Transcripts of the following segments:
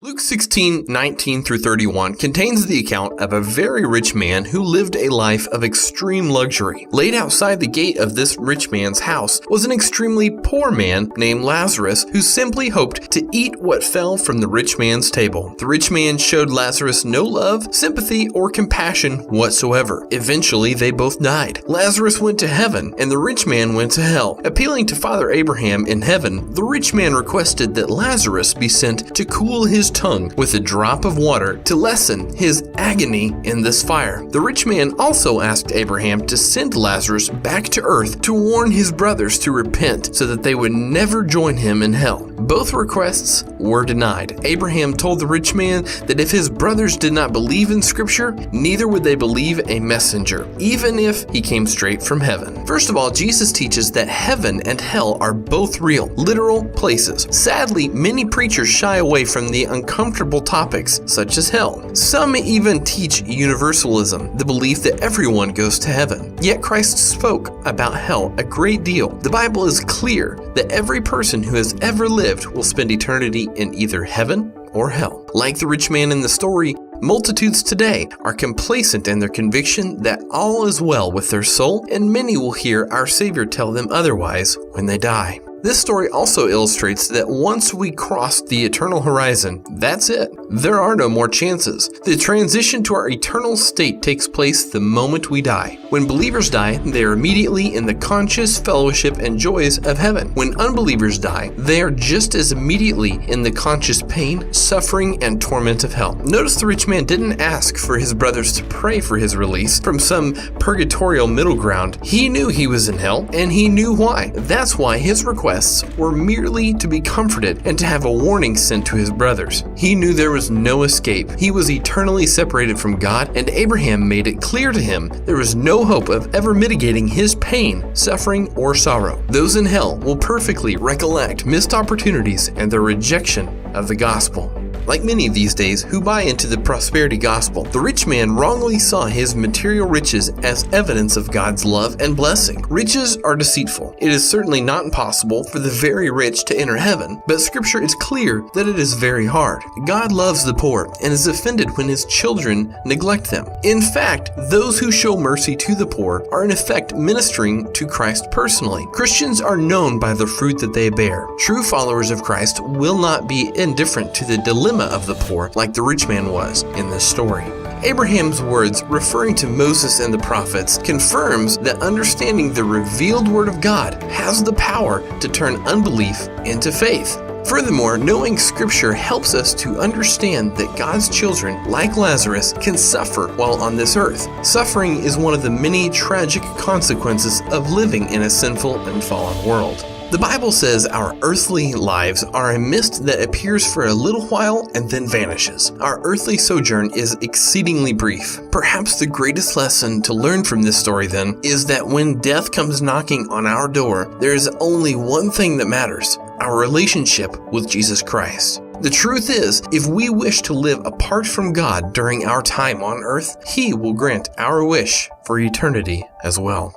Luke 16:19-31 contains the account of a very rich man who lived a life of extreme luxury. Laid outside the gate of this rich man's house was an extremely poor man named Lazarus who simply hoped to eat what fell from the rich man's table. The rich man showed Lazarus no love, sympathy, or compassion whatsoever. Eventually, they both died. Lazarus went to heaven, and the rich man went to hell. Appealing to Father Abraham in heaven, the rich man requested that Lazarus be sent to cool his tongue with a drop of water to lessen his agony in this fire. The rich man also asked Abraham to send Lazarus back to earth to warn his brothers to repent so that they would never join him in hell. Both requests were denied. Abraham told the rich man that if his brothers did not believe in Scripture, neither would they believe a messenger, even if he came straight from heaven. First of all, Jesus teaches that heaven and hell are both real, literal places. Sadly, many preachers shy away from the uncomfortable topics such as hell. Some even teach universalism, the belief that everyone goes to heaven. Yet Christ spoke about hell a great deal. The Bible is clear that every person who has ever lived will spend eternity in either heaven or hell. Like the rich man in the story, multitudes today are complacent in their conviction that all is well with their soul, and many will hear our Savior tell them otherwise when they die. This story also illustrates that once we cross the eternal horizon, that's it. There are no more chances. The transition to our eternal state takes place the moment we die. When believers die, they are immediately in the conscious fellowship and joys of heaven. When unbelievers die, they are just as immediately in the conscious pain, suffering, and torment of hell. Notice the rich man didn't ask for his brothers to pray for his release from some purgatorial middle ground. He knew he was in hell, and he knew why. That's why his requests were merely to be comforted and to have a warning sent to his brothers. He knew there was no escape. He was eternally separated from God, and Abraham made it clear to him there was no hope of ever mitigating his pain, suffering, or sorrow. Those in hell will perfectly recollect missed opportunities and their rejection of the gospel. Like many these days who buy into the prosperity gospel, the rich man wrongly saw his material riches as evidence of God's love and blessing. Riches are deceitful. It is certainly not impossible for the very rich to enter heaven, but Scripture is clear that it is very hard. God loves the poor and is offended when his children neglect them. In fact, those who show mercy to the poor are in effect ministering to Christ personally. Christians are known by the fruit that they bear. True followers of Christ will not be indifferent to the dilemma of the poor like the rich man was in this story. Abraham's words, referring to Moses and the prophets, confirms that understanding the revealed Word of God has the power to turn unbelief into faith. Furthermore, knowing Scripture helps us to understand that God's children, like Lazarus, can suffer while on this earth. Suffering is one of the many tragic consequences of living in a sinful and fallen world. The Bible says our earthly lives are a mist that appears for a little while and then vanishes. Our earthly sojourn is exceedingly brief. Perhaps the greatest lesson to learn from this story, then, is that when death comes knocking on our door, there is only one thing that matters: our relationship with Jesus Christ. The truth is, if we wish to live apart from God during our time on earth, He will grant our wish for eternity as well.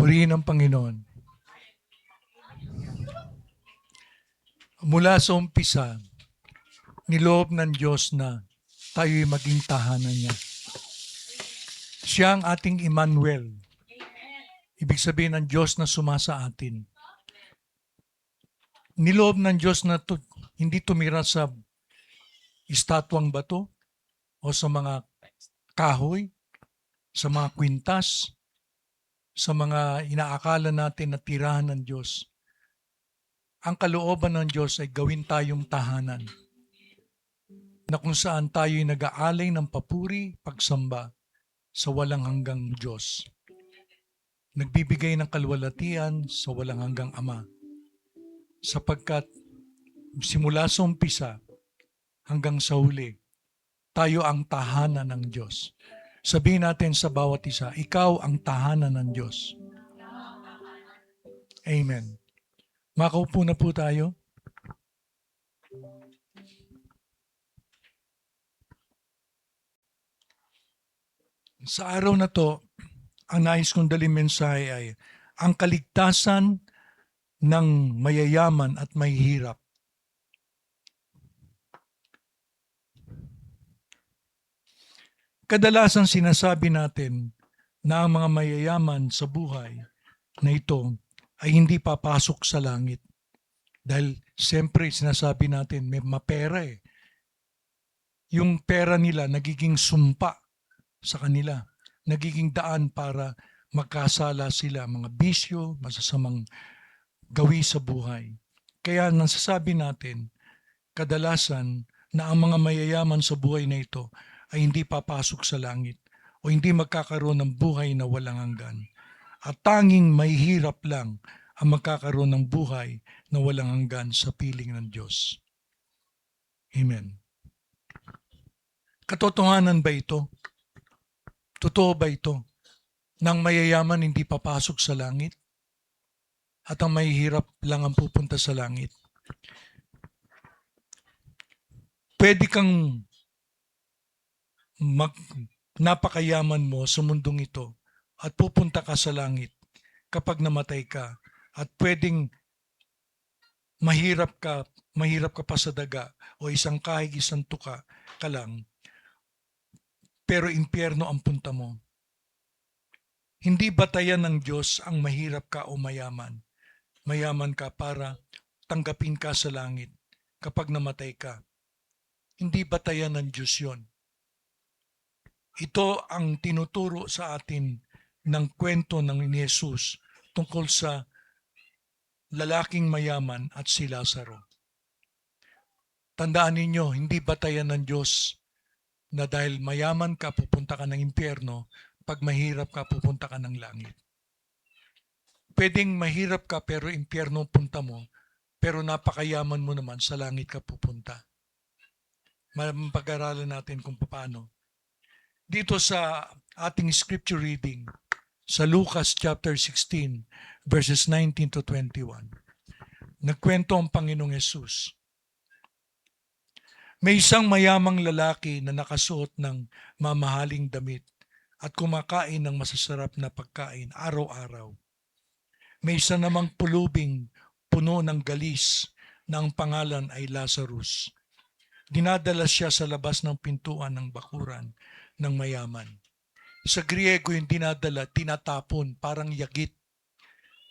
Purihin ang Panginoon. Mula sa umpisa, niloob ng Diyos na tayo'y maging tahanan niya. Siya ang ating Emmanuel. Ibig sabihin ng Diyos na sumasa atin. Niloob ng Diyos na hindi tumira sa estatwang bato o sa mga kahoy, sa mga kwintas, sa mga inaakala natin na tirahan ng Diyos. Ang kalooban ng Diyos ay gawin tayong tahanan na kung saan tayo'y nag-aalay ng papuri, pagsamba sa walang hanggang Diyos. Nagbibigay ng kalwalatian sa walang hanggang Ama. Sapagkat simula sa umpisa hanggang sa huli, tayo ang tahanan ng Diyos. Sabihin natin sa bawat isa, ikaw ang tahanan ng Diyos. Amen. Makaupo na po tayo. Sa araw na to, ang nais kong daling mensahe ay ang kaligtasan ng mayayaman at mahihirap. Kadalasan sinasabi natin na ang mga mayayaman sa buhay na ito ay hindi papasok sa langit. Dahil siyempre sinasabi natin may mapera eh. Yung pera nila nagiging sumpa sa kanila. Nagiging daan para magkasala sila, mga bisyo, masasamang gawi sa buhay. Kaya nasasabi natin, kadalasan na ang mga mayayaman sa buhay na ito ay hindi papasok sa langit o hindi magkakaroon ng buhay na walang hanggan. At tanging mahihirap lang ang magkakaroon ng buhay na walang hanggan sa piling ng Diyos. Amen. Katotohanan ba ito? Totoo ba ito? Nang mayayaman hindi papasok sa langit? At ang mahihirap lang ang pupunta sa langit? Pwede kang napakayaman mo sa mundong ito at pupunta ka sa langit kapag namatay ka, at pwedeng mahirap ka pa sa daga o isang kahig, isang tuka ka lang, pero impyerno ang punta mo. Hindi batayan ng Diyos ang mahirap ka o mayaman. Mayaman ka para tanggapin ka sa langit kapag namatay ka. Hindi batayan ng Diyos yon. Ito ang tinuturo sa atin ng kwento ng ni Jesus tungkol sa lalaking mayaman at si Lazaro. Tandaan ninyo, hindi batayan ng Diyos na dahil mayaman ka, pupunta ka ng impyerno, pag mahirap ka, pupunta ka ng langit. Pwedeng mahirap ka pero impyerno punta mo, pero napakayaman mo naman, sa langit ka pupunta. Pag-aralan natin kung paano. Dito sa ating scripture reading, sa Lucas chapter 16, verses 19 to 21, nagkwento ang Panginoong Yesus. May isang mayamang lalaki na nakasuot ng mamahaling damit at kumakain ng masasarap na pagkain araw-araw. May isa namang pulubing puno ng galis na ang pangalan ay Lazarus. Dinadala siya sa labas ng pintuan ng bakuran ng mayaman. Sa Griego yung dinadala, tinatapon, parang yagit.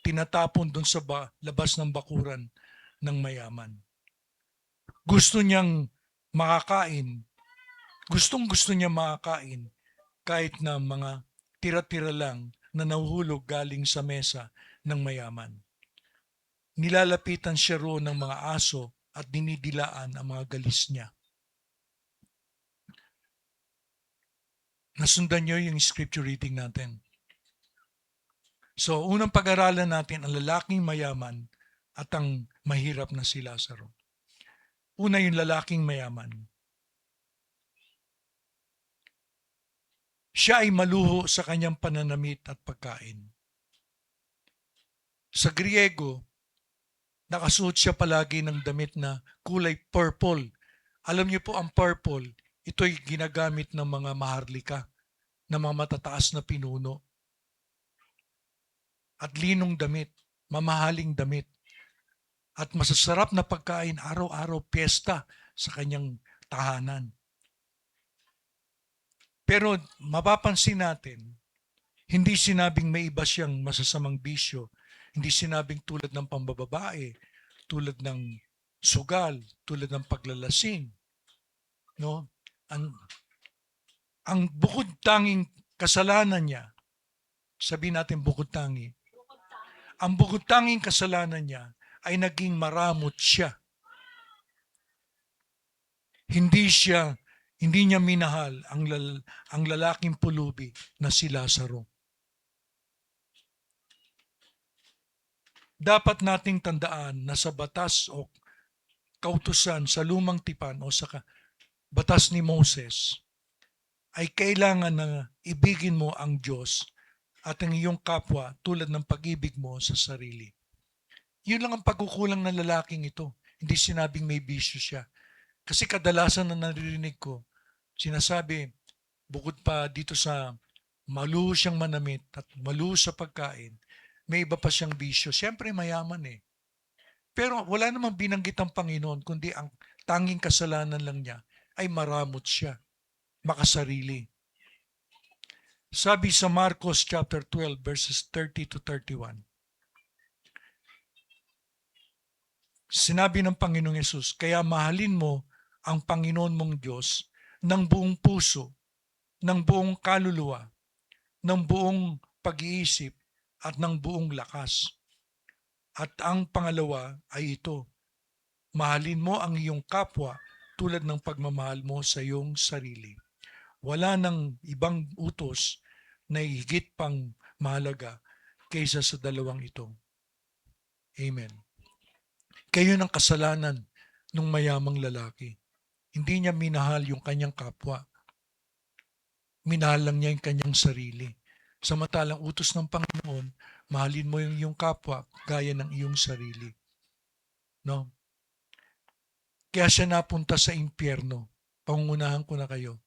Tinatapon dun sa labas ng bakuran ng mayaman. Gusto niyang makakain, gustong-gusto niya makakain kahit na mga tira-tira lang na nahuhulog galing sa mesa ng mayaman. Nilalapitan siya roon ng mga aso at dinidilaan ang mga galis niya. Nasundan niyo yung scripture reading natin. So, unang pag-aralan natin ang lalaking mayaman at ang mahirap na si Lazaro. Una, yung lalaking mayaman. Siya ay maluho sa kanyang pananamit at pagkain. Sa Griego, nakasuot siya palagi ng damit na kulay purple. Alam niyo po ang purple, ito'y ginagamit ng mga maharlika, ng mga matataas na pinuno. At linong damit, mamahaling damit. At masasarap na pagkain, araw-araw piyesta sa kanyang tahanan. Pero mapapansin natin, hindi sinabing may iba siyang masasamang bisyo. Hindi sinabing tulad ng pambababae, tulad ng sugal, tulad ng paglalasing. No? Ang bukod tanging kasalanan niya, sabihin natin bukod tangi, ang bukod tanging kasalanan niya ay naging maramot siya. Hindi niya minahal ang lalaking pulubi na si Lazaro. Dapat nating tandaan na sa batas o kautusan sa lumang tipan o sa batas ni Moses ay kailangan na ibigin mo ang Diyos at ang iyong kapwa tulad ng pag-ibig mo sa sarili. Yun lang ang pagkukulang ng lalaking ito. Hindi sinabing may bisyo siya. Kasi kadalasan na naririnig ko, sinasabi, bukod pa dito sa maluho siyang manamit at maluho sa pagkain, may iba pa siyang bisyo. Siyempre mayaman eh. Pero wala namang binanggit ang Panginoon, kundi ang tanging kasalanan lang niya ay maramot siya, makasarili. Sabi sa Marcos chapter 12 verses 30 to 31. Sinabi ng Panginoong Yesus, kaya mahalin mo ang Panginoon mong Diyos ng buong puso, ng buong kaluluwa, ng buong pag-iisip, at ng buong lakas. At ang pangalawa ay ito, mahalin mo ang iyong kapwa tulad ng pagmamahal mo sa iyong sarili. Wala nang ibang utos na higit pang mahalaga kaysa sa dalawang ito. Amen. Kayo ng kasalanan ng mayamang lalaki. Hindi niya minahal yung kanyang kapwa. Minahal lang niya yung kanyang sarili. Samantalang utos ng Panginoon, mahalin mo yung iyong kapwa gaya ng iyong sarili. No? Kaya siya napunta sa impyerno. Pangungunahan ko na kayo.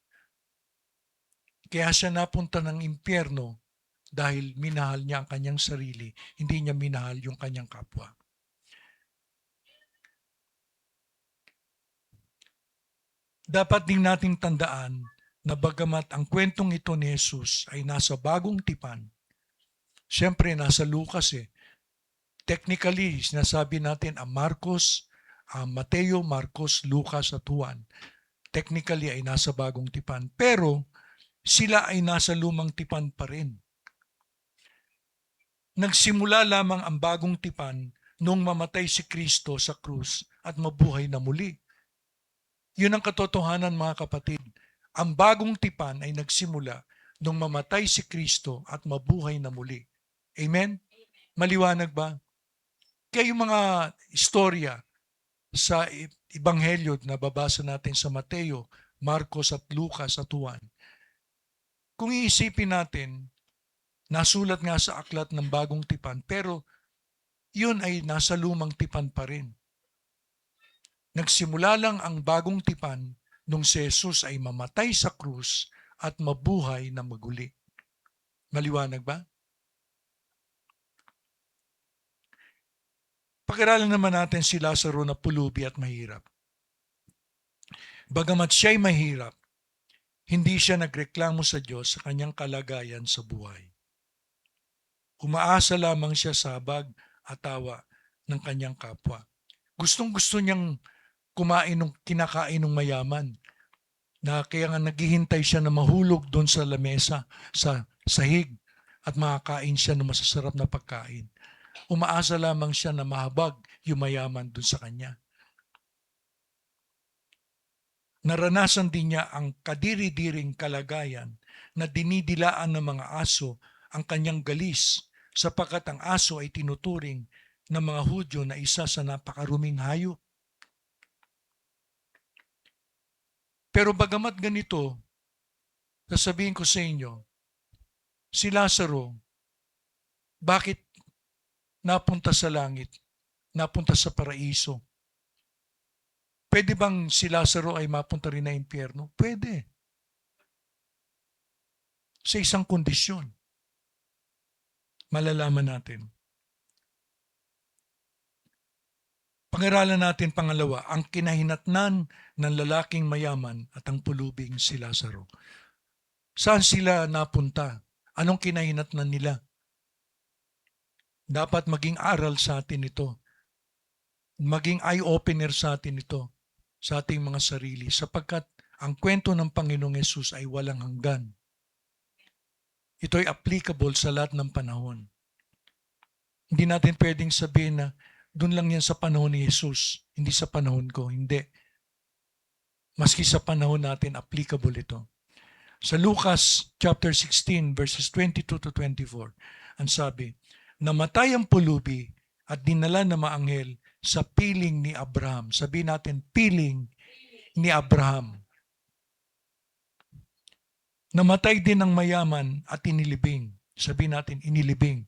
Kaya siya napunta ng impyerno dahil minahal niya ang kanyang sarili, hindi niya minahal yung kanyang kapwa. Dapat din nating tandaan na bagamat ang kwentong ito ni Jesus ay nasa bagong tipan, Siyempre, nasa Lucas eh. Technically, sinasabi natin ang Marcos, ang Mateo, Marcos, Lucas at Juan. Technically ay nasa bagong tipan. Pero sila ay nasa lumang tipan pa rin. Nagsimula lamang ang bagong tipan nung mamatay si Kristo sa krus at mabuhay na muli. Yun ang katotohanan mga kapatid. Ang bagong tipan ay nagsimula nung mamatay si Kristo at mabuhay na muli. Amen? Maliwanag ba? Kaya yung mga istorya sa Ebanghelyo na babasa natin sa Mateo, Marcos at Lucas at Juan, kung iisipin natin, nasulat nga sa aklat ng bagong tipan, pero yun ay nasa lumang tipan pa rin. Nagsimula lang ang bagong tipan nung si Jesus ay mamatay sa krus at mabuhay na maguli. Maliwanag ba? Pag-aralan naman natin si Lazaro na pulubi at mahirap. Bagamat siya'y mahirap, hindi siya nagreklamo sa Diyos sa kanyang kalagayan sa buhay. Umaasa lamang siya sa habag at tawa ng kanyang kapwa. Gustong-gusto niyang kinakain ng mayaman, na kaya nga naghihintay siya na mahulog doon sa lamesa, sa sahig, at makakain siya ng masasarap na pagkain. Umaasa lamang siya na mahabag yung mayaman doon sa kanya. Naranasan din niya ang kadiri-diring kalagayan na dinidilaan ng mga aso ang kanyang galis, sapagkat ang aso ay tinuturing ng mga Hudyo na isa sa napakaruming hayop. Pero bagamat ganito, sasabihin ko sa inyo, si Lazaro, bakit napunta sa langit, napunta sa paraiso? Pwede bang si Lazaro ay mapunta rin na impyerno? Pwede. Sa isang kondisyon. Malalaman natin. Pag-aralan natin pangalawa, ang kinahinatnan ng lalaking mayaman at ang pulubing si Lazaro. Saan sila napunta? Anong kinahinatnan nila? Dapat maging aral sa atin ito. Maging eye-opener sa atin ito, sa ating mga sarili, sapagkat ang kwento ng Panginoong Yesus ay walang hanggan. Ito ay applicable sa lahat ng panahon. Hindi natin pwedeng sabihin na doon lang yan sa panahon ni Jesus, hindi sa panahon ko. Hindi. Maski sa panahon natin, applicable ito. Sa Lucas chapter 16 verses 22 to 24, ang sabi, namatay ang pulubi at dinala ng mga anghel sa piling ni Abraham. Sabi natin, piling ni Abraham. Namatay din ang mayaman at inilibing. Sabi natin, inilibing.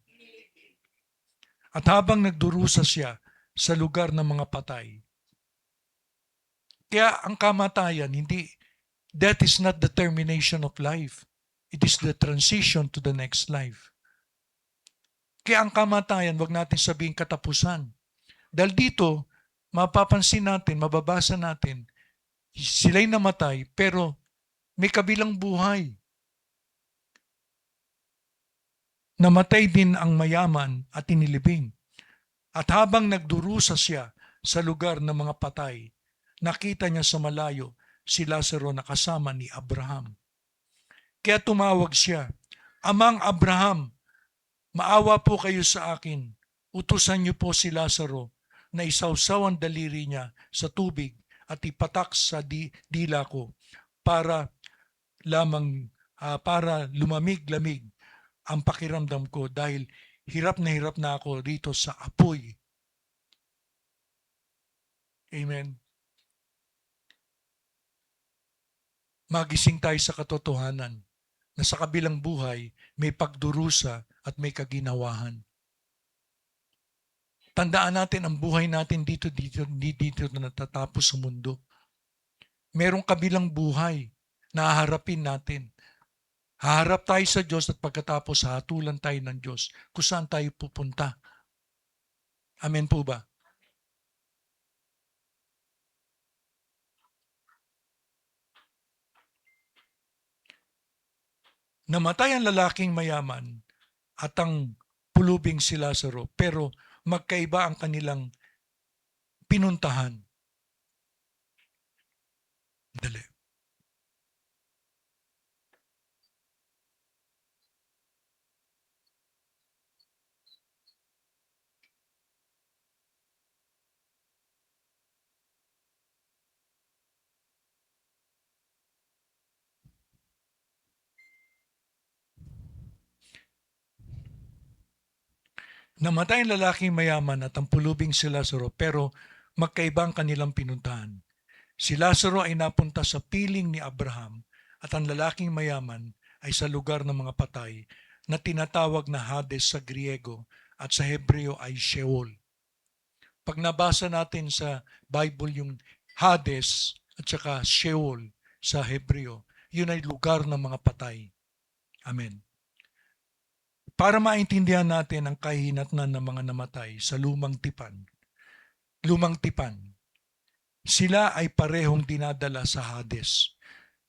At habang nagdurusa siya sa lugar ng mga patay. Kaya ang kamatayan, that is not the termination of life. It is the transition to the next life. Kaya ang kamatayan, wag natin sabihin katapusan. Dahil dito, mapapansin natin, mababasa natin, sila'y namatay, pero may kabilang buhay. Namatay din ang mayaman at inilibing. At habang nagdurusa siya sa lugar ng mga patay, nakita niya sa malayo si Lazaro na kasama ni Abraham. Kaya tumawag siya, Amang Abraham, maawa po kayo sa akin. Utusan niyo po si Lazaro na isawsaw ang daliri niya sa tubig at ipatak sa dila ko para lumamig-lamig ang pakiramdam ko dahil hirap na ako dito sa apoy. Amen. Magising tayo sa katotohanan na sa kabilang buhay may pagdurusa at may kaginawahan. Tandaan natin ang buhay natin dito na natatapos sa mundo. Merong kabilang buhay na haharapin natin. Haharap tayo sa Diyos at pagkatapos hatulan tayo ng Diyos kung saan tayo pupunta. Amen po ba? Namatay ang lalaking mayaman at ang pulubing si Lazaro, pero magkaiba ang kanilang pinuntahan. Dali. Namatay ang lalaking mayaman at ang pulubing si Lazaro, pero magkaiba ang kanilang pinuntahan. Si Lazaro ay napunta sa piling ni Abraham at ang lalaking mayaman ay sa lugar ng mga patay na tinatawag na Hades sa Griego at sa Hebreo ay Sheol. Pag nabasa natin sa Bible yung Hades at saka Sheol sa Hebreo, yun ay lugar ng mga patay. Amen. Para maintindihan natin ang kahinatnan ng mga namatay sa lumang tipan, sila ay parehong dinadala sa Hades.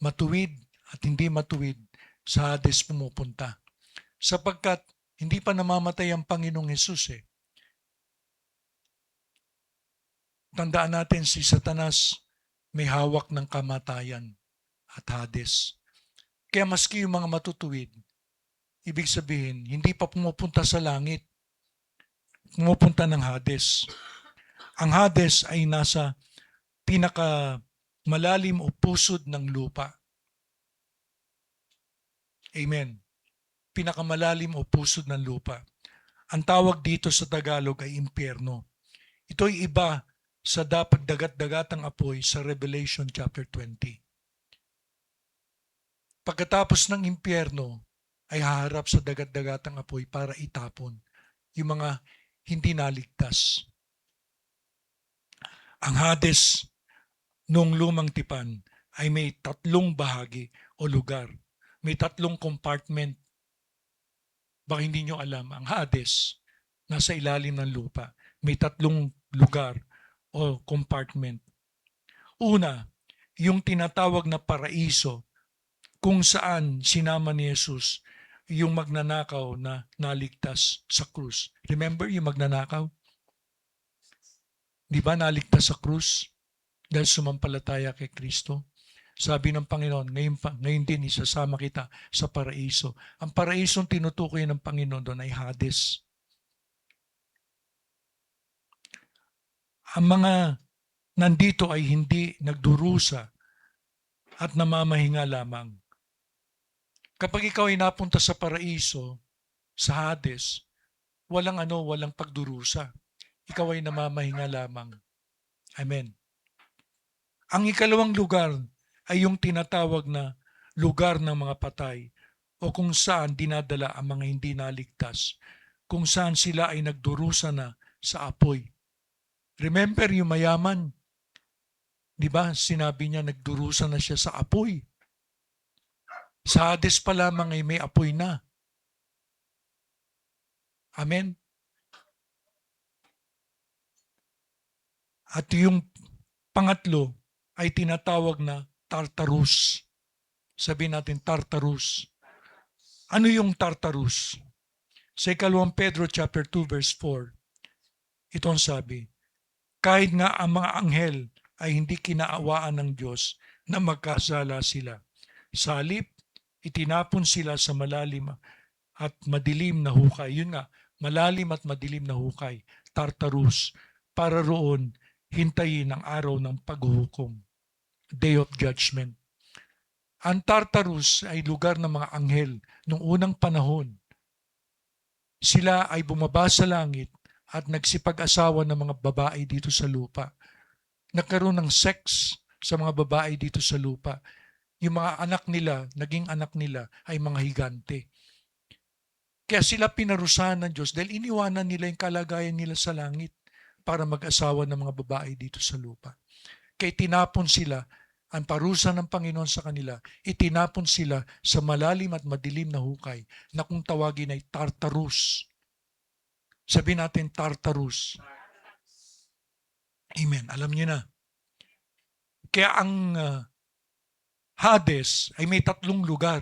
Matuwid at hindi matuwid sa Hades pumupunta. Sapagkat hindi pa namamatay ang Panginoong Hesus eh. Tandaan natin si Satanas may hawak ng kamatayan at Hades. Kaya maski yung mga matutuwid, ibig sabihin, hindi pa pumupunta sa langit, pumupunta ng Hades. Ang Hades ay nasa pinaka malalim o pusod ng lupa. Amen. Pinakamalalim o pusod ng lupa. Ang tawag dito sa Tagalog ay impyerno. Ito'y iba sa dapat dagat-dagatang apoy sa Revelation chapter 20. Pagkatapos ng impyerno, ay haharap sa dagat-dagatang apoy para itapon yung mga hindi naligtas. Ang Hades noong lumang tipan ay may 3 bahagi o lugar. May 3 compartment. Baka hindi nyo alam, ang Hades nasa ilalim ng lupa. May 3 lugar o compartment. Una, yung tinatawag na paraiso, kung saan sinama ni Jesus yung magnanakaw na naligtas sa krus. Remember yung magnanakaw? Di ba naligtas sa krus dahil sumampalataya kay Kristo? Sabi ng Panginoon, ngayon din isasama kita sa paraiso. Ang paraisong tinutukoy ng Panginoon doon ay Hades. Ang mga nandito ay hindi nagdurusa at namamahinga lamang. Kapag ikaw ay napunta sa paraiso, sa Hades, walang pagdurusa. Ikaw ay namamahinga lamang. Amen. Ang ikalawang lugar ay yung tinatawag na lugar ng mga patay o kung saan dinadala ang mga hindi naligtas, kung saan sila ay nagdurusa na sa apoy. Remember yung mayaman, di ba? Sinabi niya nagdurusa na siya sa apoy. Sa Hades pa lamang ay may apoy na. Amen? At yung pangatlo ay tinatawag na Tartarus. Sabihin natin Tartarus. Ano yung Tartarus? Sa 2 Pedro chapter 2 verse 4, ito ang sabi, kahit nga ang mga anghel ay hindi kinaawaan ng Diyos na magkasala sila. Sa halip, itinapon sila sa malalim at madilim na hukay. Yun nga, malalim at madilim na hukay, Tartarus, para roon hintayin ang araw ng paghuhukom, Day of Judgment. Ang Tartarus ay lugar ng mga anghel noong unang panahon. Sila ay bumaba sa langit at nagsipag-asawa ng mga babae dito sa lupa. Nagkaroon ng sex sa mga babae dito sa lupa. Yung mga anak nila, naging anak nila ay mga higante. Kaya sila pinarusahan ng Diyos dahil iniwanan nila yung kalagayan nila sa langit para mag-asawa ng mga babae dito sa lupa. Kaya tinapon sila, ang parusa ng Panginoon sa kanila, itinapon sila sa malalim at madilim na hukay na kung tawagin ay Tartarus. Sabihin natin Tartarus. Amen. Alam niyo na. Kaya ang Hades ay may 3 lugar.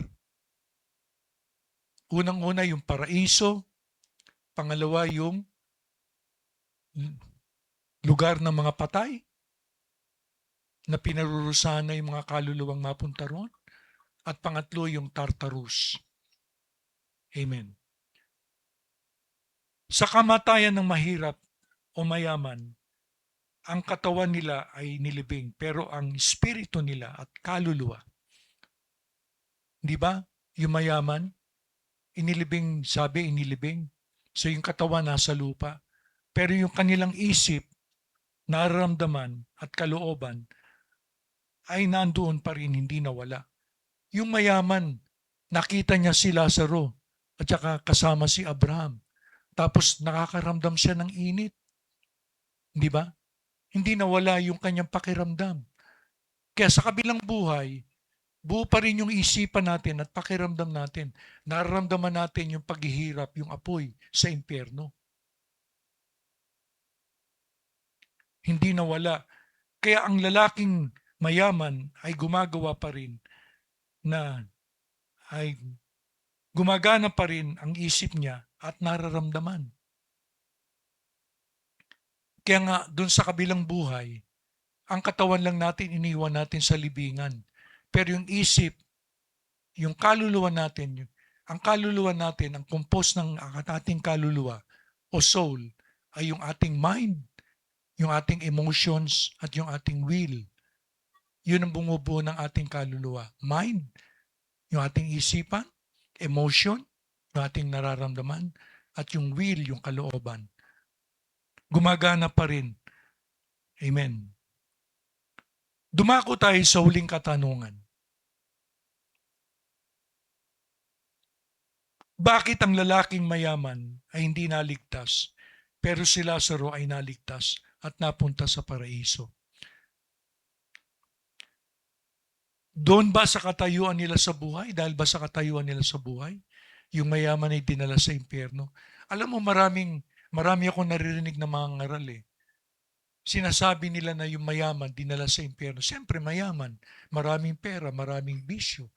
Unang-una yung paraiso, Pangalawa, yung lugar ng mga patay na pinarurusahan na yung mga kaluluwang mapunta roon. At pangatlo, yung Tartarus. Amen. Sa kamatayan ng mahirap o mayaman, ang katawan nila ay nilibing, pero ang espiritu nila at kaluluwa, di ba? Yung mayaman, inilibing, sabi inilibing. So yung katawan nasa lupa. Pero yung kanilang isip, nararamdaman at kalooban ay nandoon pa rin, hindi nawala. Yung mayaman, nakita niya si Lazaro at saka kasama si Abraham. Tapos nakakaramdam siya ng init. Di ba? Hindi nawala yung kanyang pakiramdam. Kaya sa kabilang buhay, buo pa rin yung isipan natin at pakiramdam natin. Nararamdaman natin yung paghihirap, yung apoy sa impyerno. Hindi nawala. Kaya ang lalaking mayaman ay gumagawa pa rin na ay gumagana pa rin ang isip niya at nararamdaman. Kaya nga, dun sa kabilang buhay, ang katawan lang natin iniwan natin sa libingan. Pero yung isip, yung kaluluwa natin, ang kaluluwa natin, ang compose ng ating kaluluwa o soul ay yung ating mind, yung ating emotions at yung ating will. Yun ang bumubuo ng ating kaluluwa. Mind, yung ating isipan, emotion, yung ating nararamdaman, at yung will, yung kalooban. Gumagana pa rin. Amen. Dumako tayo sa huling katanungan. Bakit ang lalaking mayaman ay hindi naligtas, pero si Lazaro ay naligtas at napunta sa paraiso? Doon ba sa katayuan nila sa buhay? Dahil ba sa katayuan nila sa buhay? Yung mayaman ay dinala sa impyerno. Alam mo, marami akong naririnig na mga ngaral eh. Sinasabi nila na yung mayaman dinala sa impyerno. Siyempre mayaman, maraming pera, maraming bisyo,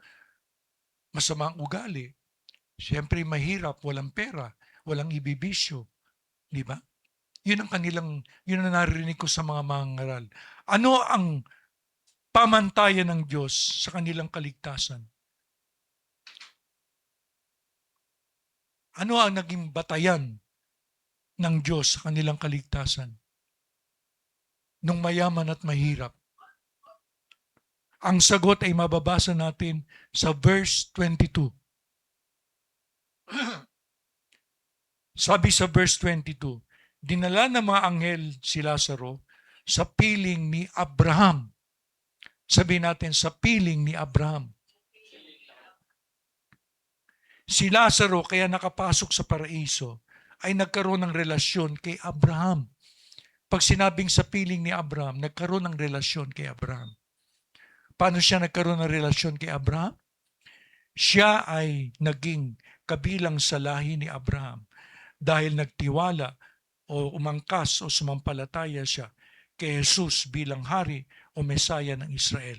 masamang ugali. Siyempre mahirap, walang pera, walang ibibisyo. Di ba? Yun ang naririnig ko sa mga mangaral. Ano ang pamantayan ng Diyos sa kanilang kaligtasan? Ano ang naging batayan ng Diyos sa kanilang kaligtasan? Nung mayaman at mahirap. Ang sagot ay mababasa natin sa verse 22. Sabi sa verse 22, dinala ng mga anghel si Lazaro sa piling ni Abraham. Sabi natin sa piling ni Abraham. Si Lazaro kaya nakapasok sa paraiso ay nagkaroon ng relasyon kay Abraham. Pag sinabing sa piling ni Abraham, nagkaroon ng relasyon kay Abraham. Paano siya nagkaroon ng relasyon kay Abraham? Siya ay naging kabilang sa lahi ni Abraham dahil nagtiwala o umangkas o sumampalataya siya kay Jesus bilang hari o Mesaya ng Israel.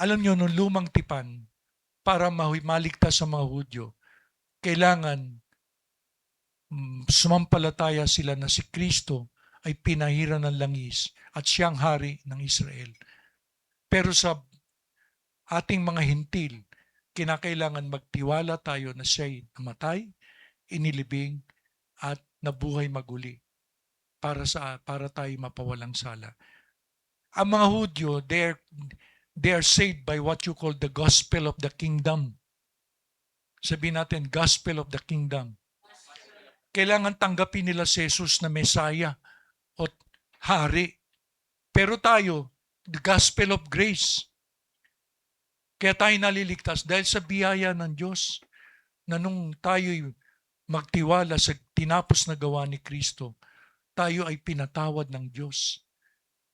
Alam nyo, nung lumang tipan, para maligtas sa mga Hudyo, kailangan sumampalataya sila na si Kristo ay pinahiran ng langis at siyang hari ng Israel. Pero sa ating mga hintil, kinakailangan magtiwala tayo na siya'y namatay, inilibing, at nabuhay maguli para tayo mapawalang sala. Ang mga Hudyo, they are saved by what you call the gospel of the kingdom. Sabihin natin, gospel of the kingdom. Kailangan tanggapin nila si Jesus na Mesaya o hari. Pero tayo, the gospel of grace. Kaya tayo naliligtas dahil sa biyaya ng Diyos na nung tayo'y magtiwala sa tinapos na gawa ni Kristo, tayo ay pinatawad ng Diyos.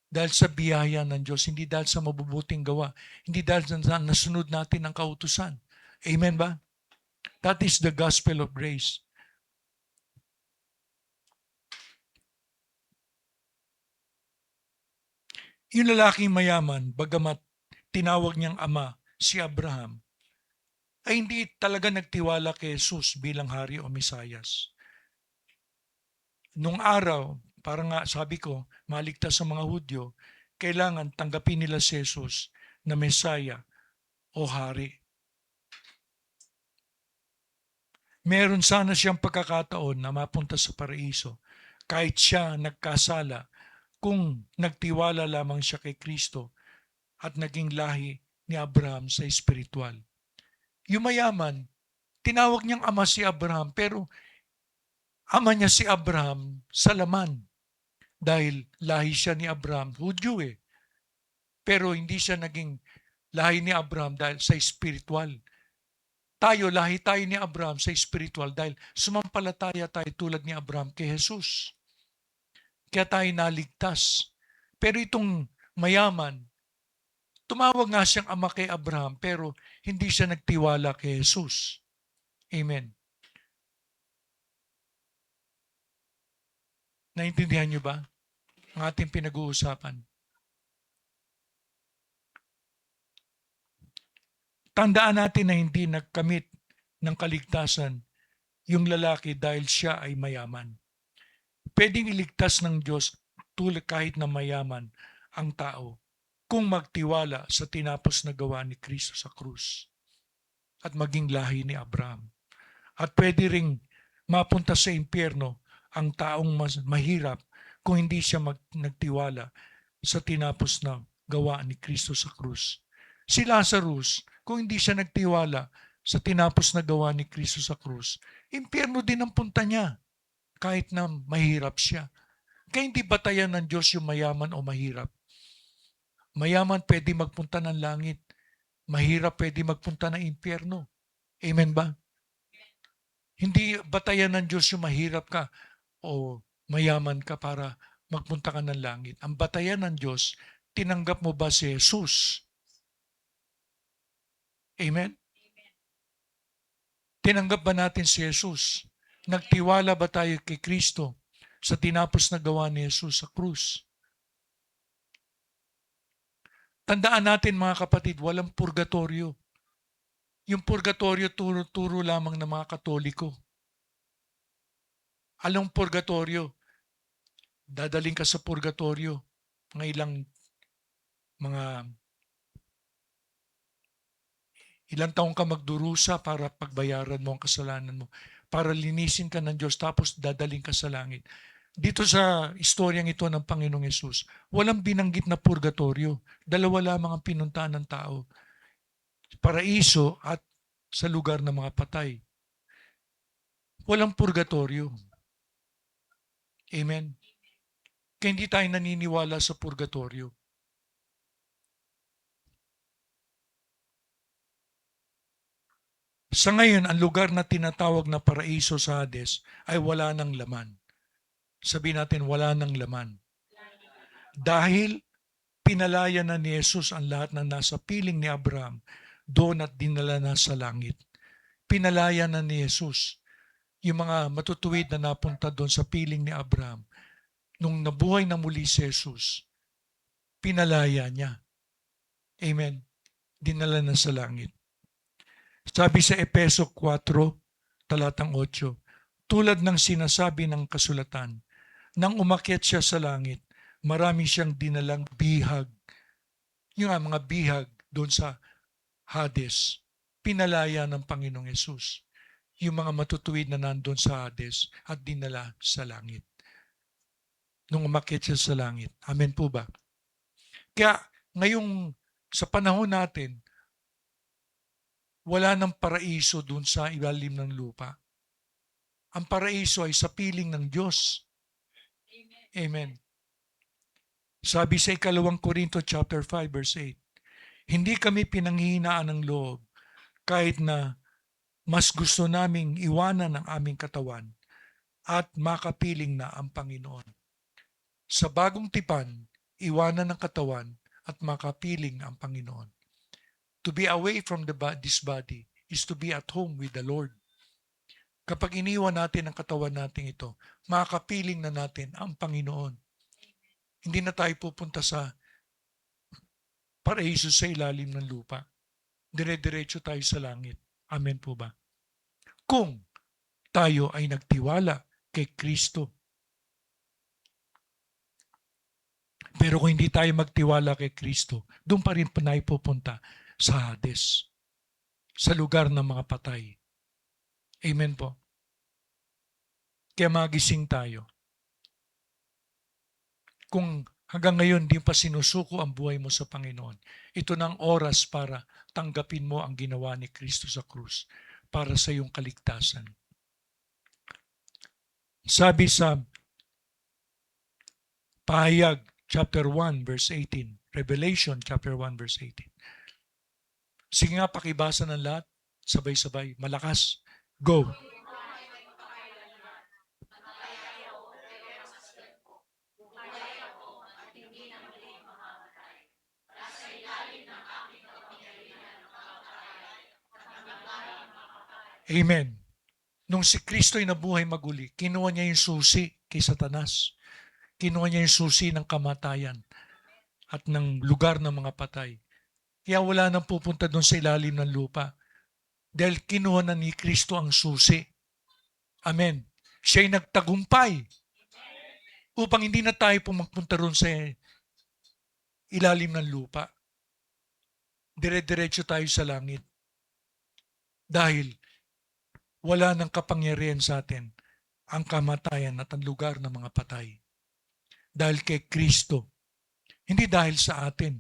Dahil sa biyaya ng Diyos, hindi dahil sa mabubuting gawa, hindi dahil sa nasunod natin ang kautusan. Amen ba? That is the gospel of grace. Yung lalaking mayaman, bagamat tinawag niyang ama si Abraham, ay hindi talaga nagtiwala kay Jesus bilang hari o Mesayas. Nung araw, para nga sabi ko, maligtas sa mga Hudyo, kailangan tanggapin nila si Jesus na Mesaya o hari. Meron sana siyang pagkakataon na mapunta sa paraiso kahit siya nagkasala kung nagtiwala lamang siya kay Kristo at naging lahi ni Abraham sa espiritual. Yung mayaman, tinawag niyang ama si Abraham pero ama niya si Abraham sa laman dahil lahi siya ni Abraham, Hudyo eh. Pero hindi siya naging lahi ni Abraham dahil sa espiritual. Tayo, lahi tayo ni Abraham sa spiritual dahil sumampalataya tayo tulad ni Abraham kay Jesus. Kaya tayo naligtas. Pero itong mayaman, tumawag nga siyang ama kay Abraham pero hindi siya nagtiwala kay Jesus. Amen. Naintindihan niyo ba ang ating pinag-uusapan? Tandaan natin na hindi nagkamit ng kaligtasan yung lalaki dahil siya ay mayaman. Pwedeng iligtas ng Diyos tulad kahit na mayaman ang tao kung magtiwala sa tinapos na gawa ni Kristo sa krus at maging lahi ni Abraham. At pwede ring mapunta sa impyerno ang taong mahirap kung hindi siya nagtiwala sa tinapos na gawa ni Kristo sa krus. Si Lazarus, kung hindi siya nagtiwala sa tinapos na gawa ni Kristo sa krus, impyerno din ang punta niya kahit na mahirap siya. Kaya hindi batayan ng Diyos yung mayaman o mahirap. Mayaman pwede magpunta ng langit. Mahirap pwede magpunta ng impyerno. Amen ba? Hindi batayan ng Diyos yung mahirap ka o mayaman ka para magpunta ka ng langit. Ang batayan ng Diyos, tinanggap mo ba si Jesus? Amen? Tinanggap ba natin si Jesus? Nagtiwala ba tayo kay Kristo sa tinapos na gawa ni Jesus sa krus? Tandaan natin mga kapatid, walang purgatorio. Yung purgatorio turo lamang ng mga Katoliko. Anong purgatorio? Dadaling ka sa purgatorio ng ilang taong ka magdurusa para pagbayaran mo ang kasalanan mo. Para linisin ka ng Diyos tapos dadaling ka sa langit. Dito sa istoryang ito ng Panginoong Yesus, walang binanggit na purgatorio. Dalawa lamang ang pinuntahan ng tao. Paraiso at sa lugar ng mga patay. Walang purgatorio. Amen. Kaya hindi tayo naniniwala sa purgatorio. Sa ngayon, ang lugar na tinatawag na paraiso sa Hades ay wala ng laman. Sabihin natin, wala ng laman. Dahil pinalaya na ni Jesus ang lahat na nasa piling ni Abraham doon at dinala na sa langit. Pinalaya na ni Jesus yung mga matutuwid na napunta doon sa piling ni Abraham. Nung nabuhay na muli si Jesus, pinalaya niya. Amen. Dinala na sa langit. Sabi sa Epeso 4, talatang 8, tulad ng sinasabi ng kasulatan, nang umakyat siya sa langit, marami siyang dinalang bihag. Yung mga bihag doon sa Hades, pinalaya ng Panginoong Yesus. Yung mga matutuwid na nandun sa Hades at dinala sa langit. Nung umakyat siya sa langit. Amen po ba? Kaya ngayong sa panahon natin, wala ng paraiso dun sa ilalim ng lupa. Ang paraiso ay sa piling ng Diyos. Amen. Sabi sa 2 Korinto chapter 5 verse 8, hindi kami pinanghihinaan ng loob kahit na mas gusto naming iwanan ang aming katawan at makapiling na ang Panginoon. Sa bagong tipan, iwanan ng katawan at makapiling ang Panginoon. To be away from this body is to be at home with the Lord. Kapag iniwan natin ang katawan natin ito, makapiling na natin ang Panginoon. Hindi na tayo pupunta sa paraiso sa ilalim ng lupa. Dire-diretso tayo sa langit. Amen po ba? Kung tayo ay nagtiwala kay Kristo. Pero kung hindi tayo magtiwala kay Kristo, doon pa rin tayo pupunta sa Hades, sa lugar ng mga patay. Amen po. Kaya magising tayo. Kung hanggang ngayon di pa sinusuko ang buhay mo sa Panginoon, ito na ang oras para tanggapin mo ang ginawa ni Kristo sa krus para sa iyong kaligtasan. Sabi sa Pahayag chapter 1 verse 18, Revelation chapter 1 verse 18. Sige nga, pakibasa ng lahat, sabay-sabay, malakas. Go. Amen. Nung si Kristo ay nabuhay maguli, kinuha niya yung susi kay Satanas. Kinuha niya yung susi ng kamatayan at ng lugar ng mga patay. Kaya wala nang pupunta doon sa ilalim ng lupa. Dahil kinuha na ni Kristo ang susi. Amen. Siya'y nagtagumpay upang hindi na tayo pumapunta roon sa ilalim ng lupa. Dire-diretso tayo sa langit. Dahil wala nang kapangyarihan sa atin ang kamatayan at ang lugar ng mga patay. Dahil kay Kristo. Hindi dahil sa atin.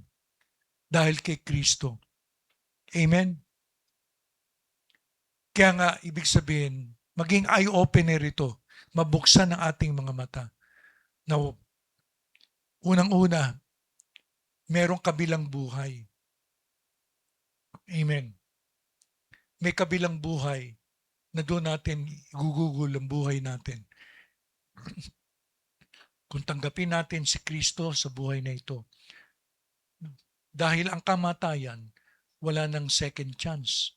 Dahil kay Kristo. Amen? Kaya nga, ibig sabihin, maging eye-opener ito. Mabuksan ang ating mga mata. Na unang-una, merong kabilang buhay. Amen. May kabilang buhay na doon natin igugugol ang buhay natin. Kung tanggapin natin si Kristo sa buhay na ito. Dahil ang kamatayan, wala nang second chance.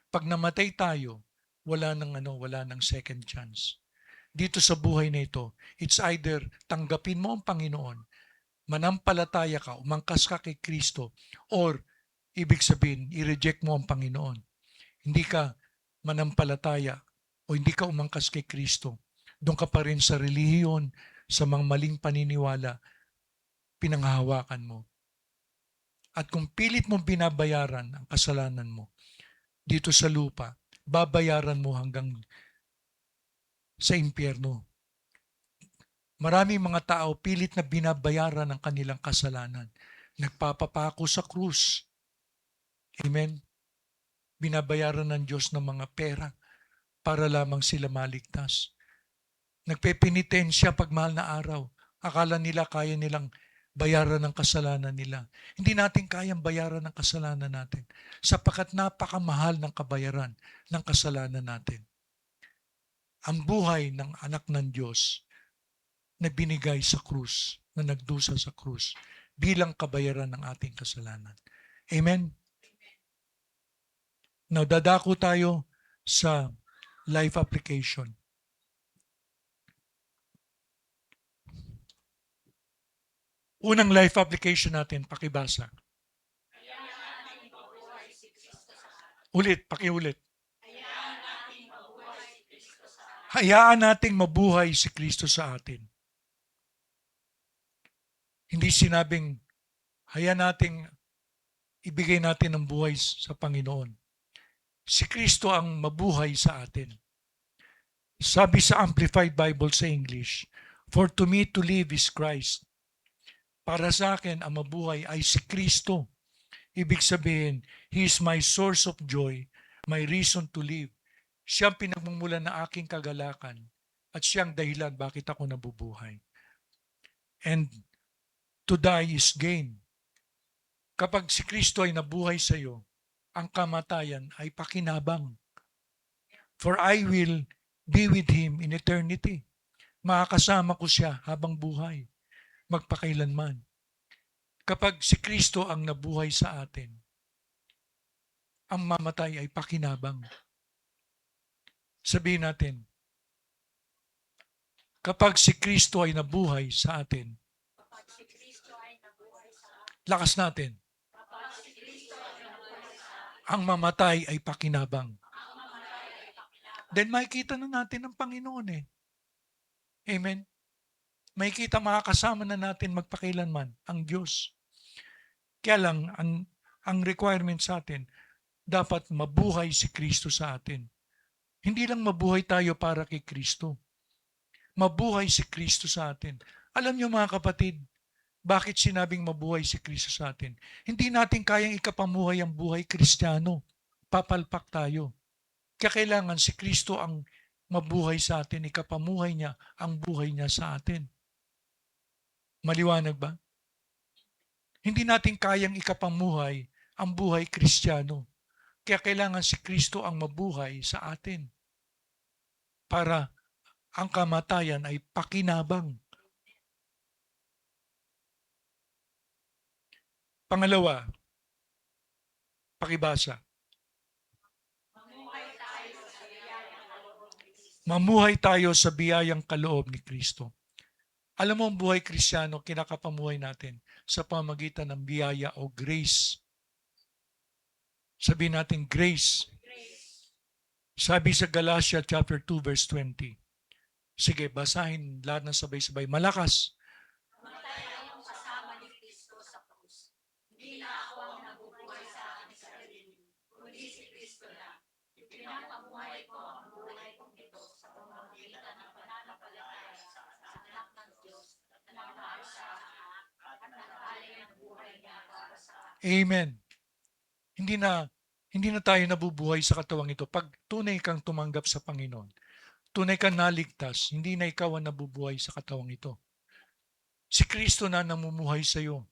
Pag namatay tayo, wala nang second chance. Dito sa buhay na ito, it's either tanggapin mo ang Panginoon, manampalataya ka, umangkas ka kay Kristo, or ibig sabihin, i-reject mo ang Panginoon. Hindi ka manampalataya o hindi ka umangkas kay Kristo. Doon ka pa rin sa relihiyon, sa mga maling paniniwala, pinanghahawakan mo. At kung pilit mong binabayaran ang kasalanan mo dito sa lupa, babayaran mo hanggang sa impyerno. Maraming mga tao pilit na binabayaran ang kanilang kasalanan. Nagpapapako sa krus. Amen? Binabayaran ng Diyos ng mga pera para lamang sila maligtas. Nagpepenitensya pag mahal na araw. Akala nila kaya nilang bayaran ng kasalanan nila. Hindi natin kayang bayaran ng kasalanan natin sapagkat napakamahal ng kabayaran ng kasalanan natin. Ang buhay ng anak ng Diyos na binigay sa krus, na nagdusa sa krus, bilang kabayaran ng ating kasalanan. Amen? Now, dadako tayo sa life application. Unang life application natin, pakibasa. Ulit, pakiulit. Hayaan nating mabuhay si Kristo sa atin. Hindi sinabing, hayaan nating ibigay natin ang buhay sa Panginoon. Si Kristo ang mabuhay sa atin. Sabi sa Amplified Bible sa English, for to me to live is Christ. Para sa akin, ang mabuhay ay si Kristo. Ibig sabihin, He is my source of joy, my reason to live. Siya ang pinagmumulan na aking kagalakan at siyang dahilan bakit ako nabubuhay. And to die is gain. Kapag si Kristo ay nabuhay sa iyo, ang kamatayan ay pakinabang. For I will be with Him in eternity. Makakasama ko siya habang buhay, magpakailanman. Kapag si Kristo ang nabuhay sa atin, ang mamatay ay pakinabang. Sabihin natin, kapag si Kristo ay nabuhay sa atin, lakas natin, ang mamatay ay pakinabang. then makikita na natin ang Panginoon eh. Amen? Makikita, makakasama na natin magpakailanman ang Diyos. Kaya lang, ang requirement sa atin, dapat mabuhay si Kristo sa atin. Hindi lang mabuhay tayo para kay Kristo. Mabuhay si Kristo sa atin. Alam niyo mga kapatid, bakit sinabing mabuhay si Kristo sa atin? Hindi natin kayang ikapamuhay ang buhay Kristiyano. Papalpak tayo. Kaya kailangan si Kristo ang mabuhay sa atin, ikapamuhay niya ang buhay niya sa atin. Maliwanag ba? Hindi natin kayang ikapamuhay ang buhay Kristiyano. Kaya kailangan si Kristo ang mabuhay sa atin para ang kamatayan ay pakinabang. Pangalawa, pakibasa. Mamuhay tayo sa biyayang kaloob ni Kristo. Alam mo, ang buhay Kristiyano, kinakapamuhay natin sa pamagitan ng biyaya o grace. Sabihin natin grace. Sabi sa Galatia chapter 2 verse 20. Sige, basahin lahat ng sabay-sabay. Malakas. Amen. Hindi na hindi na tayo nabubuhay sa katawang ito. Pag tunay kang tumanggap sa Panginoon, tunay kang naligtas, hindi na ikaw ang nabubuhay sa katawang ito. Si Kristo na namumuhay sa iyo.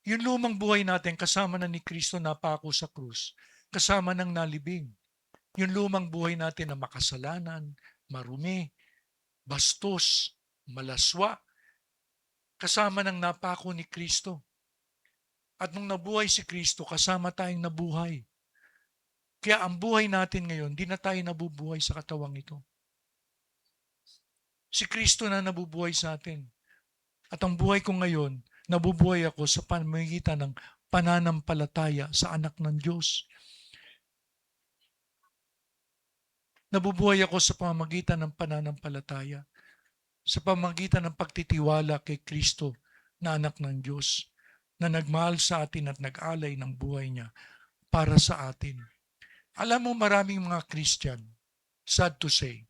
Yung lumang buhay natin, kasama na ni Kristo napako sa krus, kasama ng nalibing. Yung lumang buhay natin na makasalanan, marumi, bastos, malaswa, kasama ng napako ni Kristo. At nung nabuhay si Kristo, kasama tayong nabuhay. Kaya ang buhay natin ngayon, di na tayo nabubuhay sa katawang ito. Si Kristo na nabubuhay sa atin. At ang buhay ko ngayon, nabubuhay ako sa pamamagitan ng pananampalataya sa anak ng Diyos. Nabubuhay ako sa pamamagitan ng pananampalataya, sa pamamagitan ng pagtitiwala kay Kristo na anak ng Diyos, na nagmahal sa atin at nag-alay ng buhay niya para sa atin. Alam mo, maraming mga Christian, sad to say,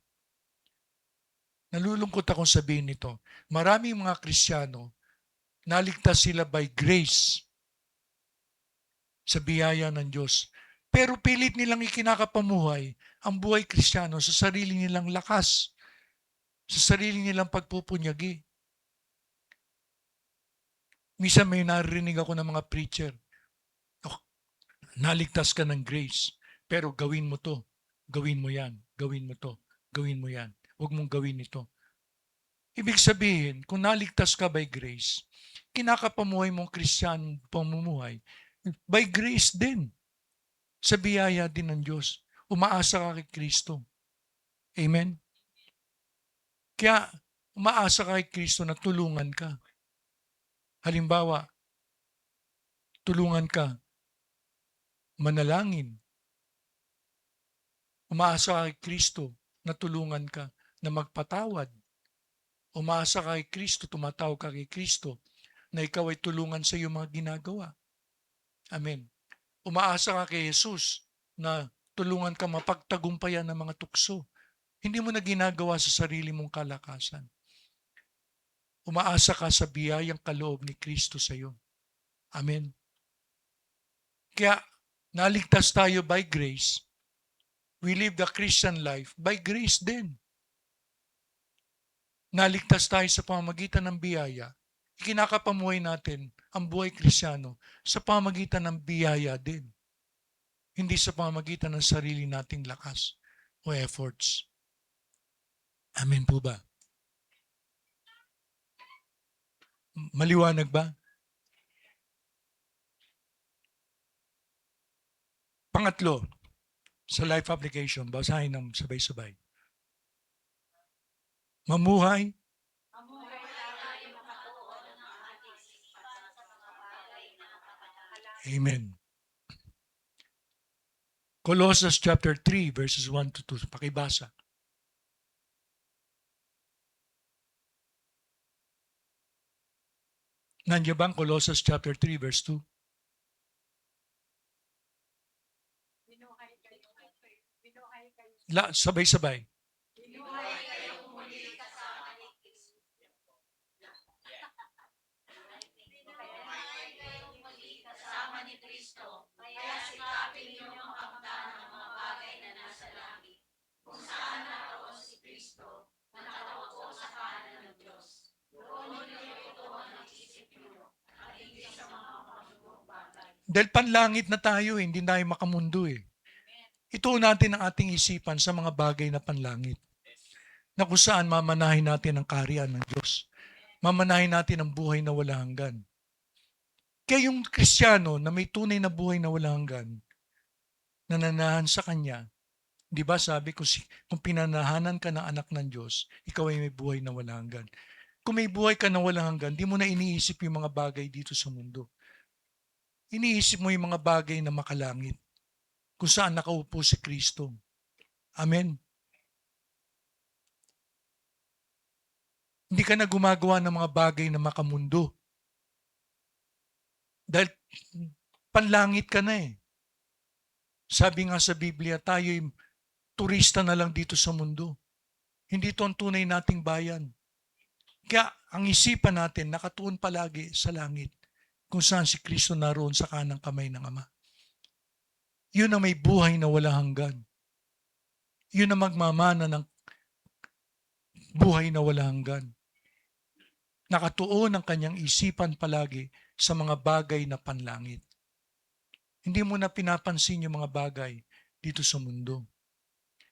nalulungkot akong sabihin nito, maraming mga Kristiyano, naligtas sila by grace sa biyaya ng Diyos. Pero pilit nilang ikinakapamuhay ang buhay Kristiyano sa sarili nilang lakas, sa sarili nilang pagpupunyagi. Minsan may narinig ako ng mga preacher, oh, naligtas ka ng grace, pero gawin mo to, gawin mo yan, gawin mo to, gawin mo yan, huwag mong gawin ito. Ibig sabihin, kung naligtas ka by grace, kinakapamuhay mong Kristiyano pamumuhay, by grace din. Sa biyaya din ng Diyos. Umaasa ka kay Kristo. Amen? Kaya, umaasa ka kay Kristo na tulungan ka. Halimbawa, tulungan ka manalangin. Umaasa ka kay Kristo na tulungan ka na magpatawad. Umaasa ka kay Kristo, tumatawag ka kay Kristo na ikaw ay tulungan sa iyong mga ginagawa. Amen. Umaasa ka kay Jesus na tulungan ka mapagtagumpayan ng mga tukso. Hindi mo na ginagawa sa sarili mong kalakasan. Umaasa ka sa biyayang kaloob ni Kristo sa iyo. Amen. Kaya naligtas tayo by grace. We live the Christian life by grace din. Naligtas tayo sa pamamagitan ng biyaya. Ikinakapamuhay natin ang buhay Kristiyano sa pamamagitan ng biyaya din. Hindi sa pamamagitan ng sarili nating lakas o efforts. Amen po ba? Maliwanag ba? Pangatlo, sa life application, basahin ng sabay-sabay. Mamuhay Amen. Colossians chapter 3 verses 1 to 2. Pakibasa. Nandiyan ba ang Colossians chapter 3 verse 2? Sabay-sabay. Dahil panlangit na tayo, hindi tayo makamundo eh. Ituon natin ang ating isipan sa mga bagay na panlangit. Na kung saan mamanahin natin ang kaharian ng Diyos. Mamanahin natin ang buhay na wala hanggan. Kaya yung Kristiyano na may tunay na buhay na wala hanggan, nananahan sa Kanya, di ba sabi ko, kung pinanahanan ka ng anak ng Diyos, ikaw ay may buhay na wala hanggan. Kung may buhay ka na wala hanggan, di mo na iniisip yung mga bagay dito sa mundo. Iniisip mo yung mga bagay na makalangit, kung saan nakaupo si Kristo. Amen. Hindi ka na gumagawa ng mga bagay na makamundo. Dahil panlangit ka na eh. Sabi nga sa Biblia, tayo'y turista na lang dito sa mundo. Hindi ito ang tunay nating bayan. Kaya ang isipan natin nakatuon palagi sa langit kung saan si Kristo naroon sa kanang kamay ng Ama. Yun ang may buhay na wala hanggan. Yun ang magmamana ng buhay na wala hanggan. Nakatuon ang kanyang isipan palagi sa mga bagay na panlangit. Hindi mo na pinapansin yung mga bagay dito sa mundo.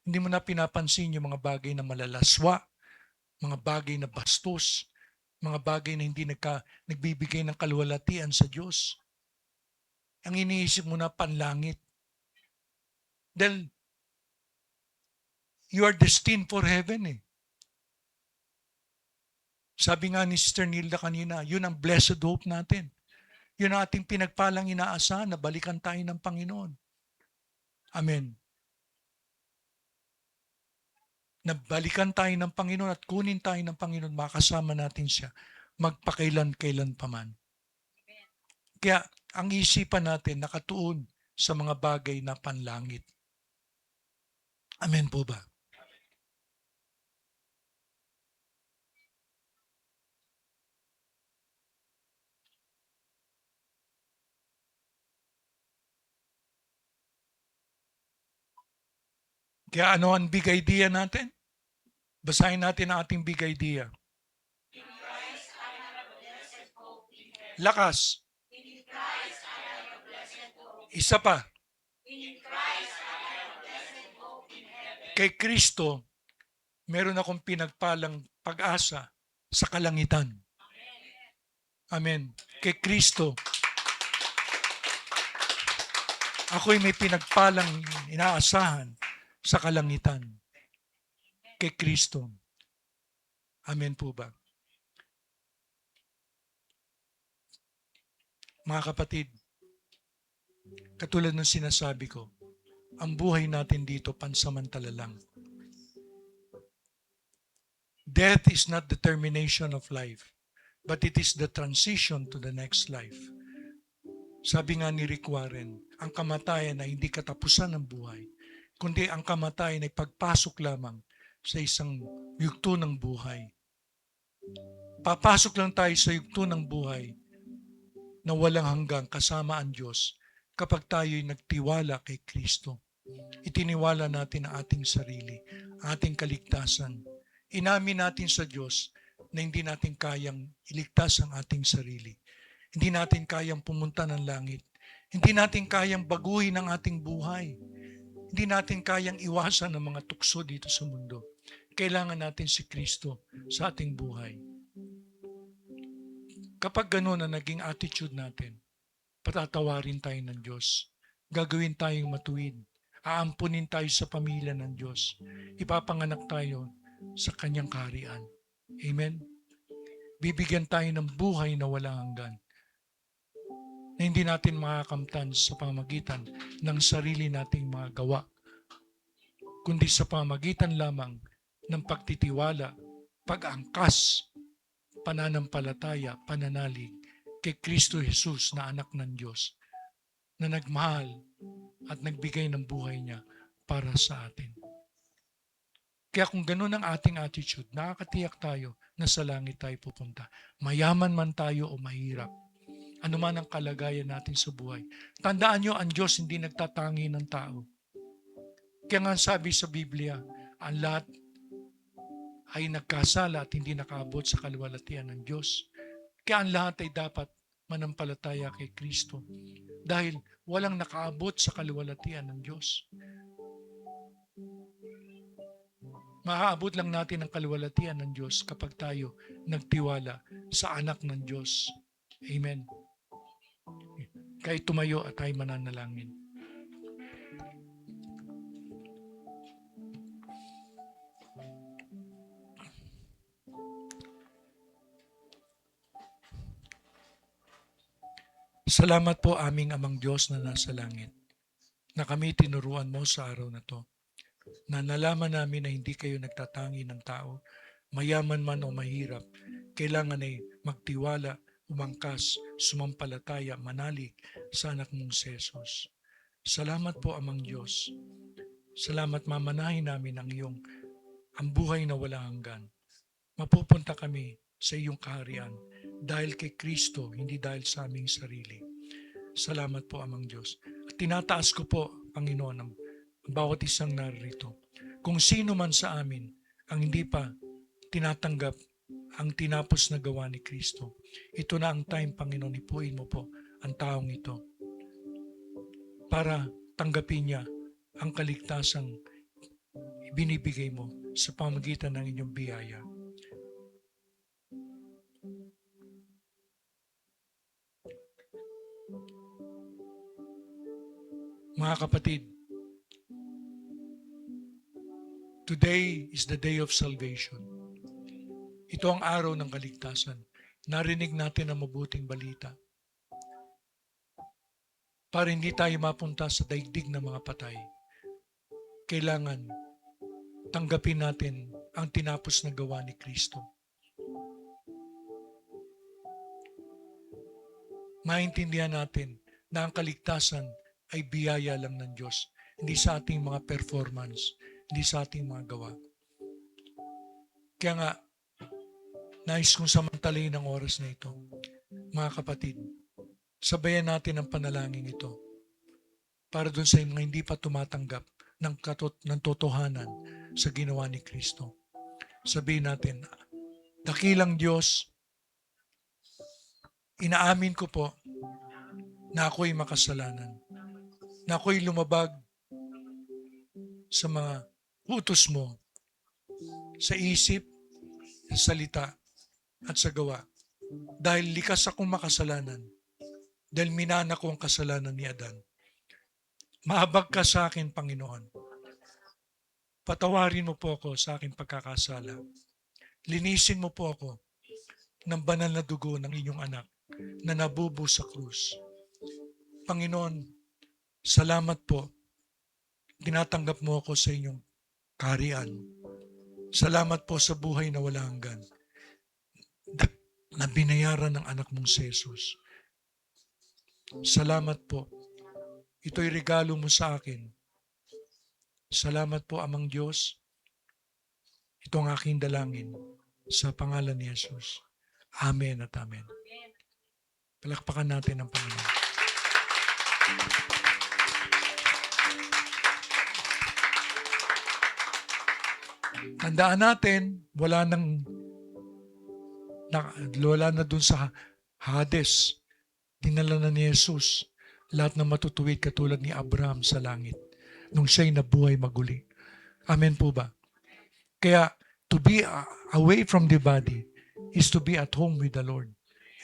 Hindi mo na pinapansin yung mga bagay na malalaswa, mga bagay na bastos, mga bagay na hindi nagbibigay ng kaluwalhatian sa Diyos. Ang iniisip mo na panlangit. Dahil you are destined for heaven eh. Sabi nga ni Sister Nilda kanina, yun ang blessed hope natin. Yun ang ating pinagpalang inaasahan na balikan tayo ng Panginoon. Amen. Na balikan tayo ng Panginoon at kunin tayo ng Panginoon, makasama natin siya magpakailan-kailan pa man. Kaya ang isipan natin nakatuon sa mga bagay na panlangit. Amen po ba? Kaya ano ang big idea natin? Basahin natin ang ating big idea. Lakas. Isa pa. Kay Kristo, meron akong pinagpalang pag-asa sa kalangitan. Amen. Kay Kristo, ako'y may pinagpalang inaasahan sa kalangitan. Kay Kristo. Amen po ba? Mga kapatid, katulad ng sinasabi ko, ang buhay natin dito pansamantala lang. Death is not the termination of life, but it is the transition to the next life. Sabi nga ni Rick Warren, ang kamatayan ay hindi katapusan ng buhay, kundi ang kamatayan ay pagpasok lamang sa isang yugto ng buhay. Papasok lang tayo sa yugto ng buhay na walang hanggang kasama ang Diyos kapag tayo'y nagtiwala kay Kristo. Itiniwala natin ang ating sarili, ating kaligtasan. Inamin natin sa Diyos na hindi natin kayang iligtas ang ating sarili. Hindi natin kayang pumunta ng langit. Hindi natin kayang baguhin ang ating buhay. Hindi natin kayang iwasan ang mga tukso dito sa mundo. Kailangan natin si Kristo sa ating buhay. Kapag gano'n ang naging attitude natin, patatawarin tayo ng Diyos. Gagawin tayong matuwid. Aampunin tayo sa pamilya ng Diyos. Ipapanganak tayo sa Kanyang kaharian. Amen? Bibigyan tayo ng buhay na walang hanggan. na hindi natin makakamtan sa pamamagitan ng sarili nating mga gawa, kundi sa pamamagitan lamang ng pagtitiwala, pag-angkas, pananampalataya, pananalig kay Kristo Jesus na anak ng Diyos na nagmahal at nagbigay ng buhay niya para sa atin. Kaya kung ganun ang ating attitude, nakakatiyak tayo na sa langit tayo pupunta. Mayaman man tayo o mahirap, ano man ang kalagayan natin sa buhay. Tandaan nyo, ang Diyos hindi nagtatangi ng tao. Kaya nga sabi sa Biblia, ang lahat ay nagkasala at hindi nakaabot sa kaluwalhatian ng Diyos. Kaya ang lahat ay dapat manampalataya kay Kristo. Dahil walang nakaabot sa kaluwalhatian ng Diyos. Maaabot lang natin ang kaluwalhatian ng Diyos kapag tayo nagtiwala sa anak ng Diyos. Amen. Kaya tumayo at tayo mananalangin. Salamat po aming Amang Diyos na nasa langit, na kami tinuruan mo sa araw na to, na nalaman namin na hindi kayo nagtatangi ng tao, mayaman man o mahirap, kailangan ay magtiwala, umangkas, sumampalataya, manalig sa anak mong si Jesus. Salamat po Amang Diyos. Salamat mamanahin namin ang buhay na wala hanggan. Mapupunta kami sa iyong kaharian dahil kay Kristo, hindi dahil sa aming sarili. Salamat po Amang Diyos. At tinataas ko po, Panginoon, ang bawat isang narito. Kung sino man sa amin ang hindi pa tinatanggap ang tinapos na gawa ni Kristo, ito na ang time, Panginoon, ipuin mo po ang taong ito para tanggapin niya ang kaligtasang binibigay mo sa pamamagitan ng inyong biyaya. Mga kapatid, today is the day of salvation. Ito ang araw ng kaligtasan. Narinig natin ang mabuting balita. Para hindi tayo mapunta sa daigdig ng mga patay, kailangan tanggapin natin ang tinapos na gawa ni Kristo. Maintindihan natin na ang kaligtasan ay biyaya lang ng Diyos, hindi sa ating mga performance, hindi sa ating mga gawa. Kaya nga, nais kong samantalayin ang oras na ito. Mga kapatid, sabayan natin ang panalangin ito para dun sa mga hindi pa tumatanggap ng totohanan sa ginawa ni Kristo. Sabihin natin, dakilang Diyos, inaamin ko po na ako'y makasalanan, na ako'y lumabag sa mga utos mo, sa isip, sa salita, at sa gawa. Dahil likas akong makasalanan, dahil minana ko ang kasalanan ni Adan. Mahabag ka sa akin, Panginoon. Patawarin mo po ako sa aking pagkakasala. Linisin mo po ako ng banal na dugo ng inyong anak na nabubo sa krus. Panginoon, salamat po. Tinatanggap mo ako sa inyong kaharian. Salamat po sa buhay na wala hanggan na binayaran ng anak mong si Jesus. Salamat po. Ito'y regalo mo sa akin. Salamat po, Amang Diyos. Ito ang aking dalangin sa pangalan ni Jesus. Amen at amen. Palakpakan natin ang Panginoon. Tandaan natin, wala na dun sa Hades. Dinala na ni Jesus lahat ng matutuwid katulad ni Abraham sa langit nung siya'y nabuhay maguli. Amen po ba? Kaya, to be away from the body is to be at home with the Lord.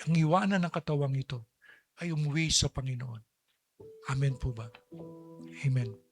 Ang iwanan ng katawang ito ay umuwi sa Panginoon. Amen po ba? Amen.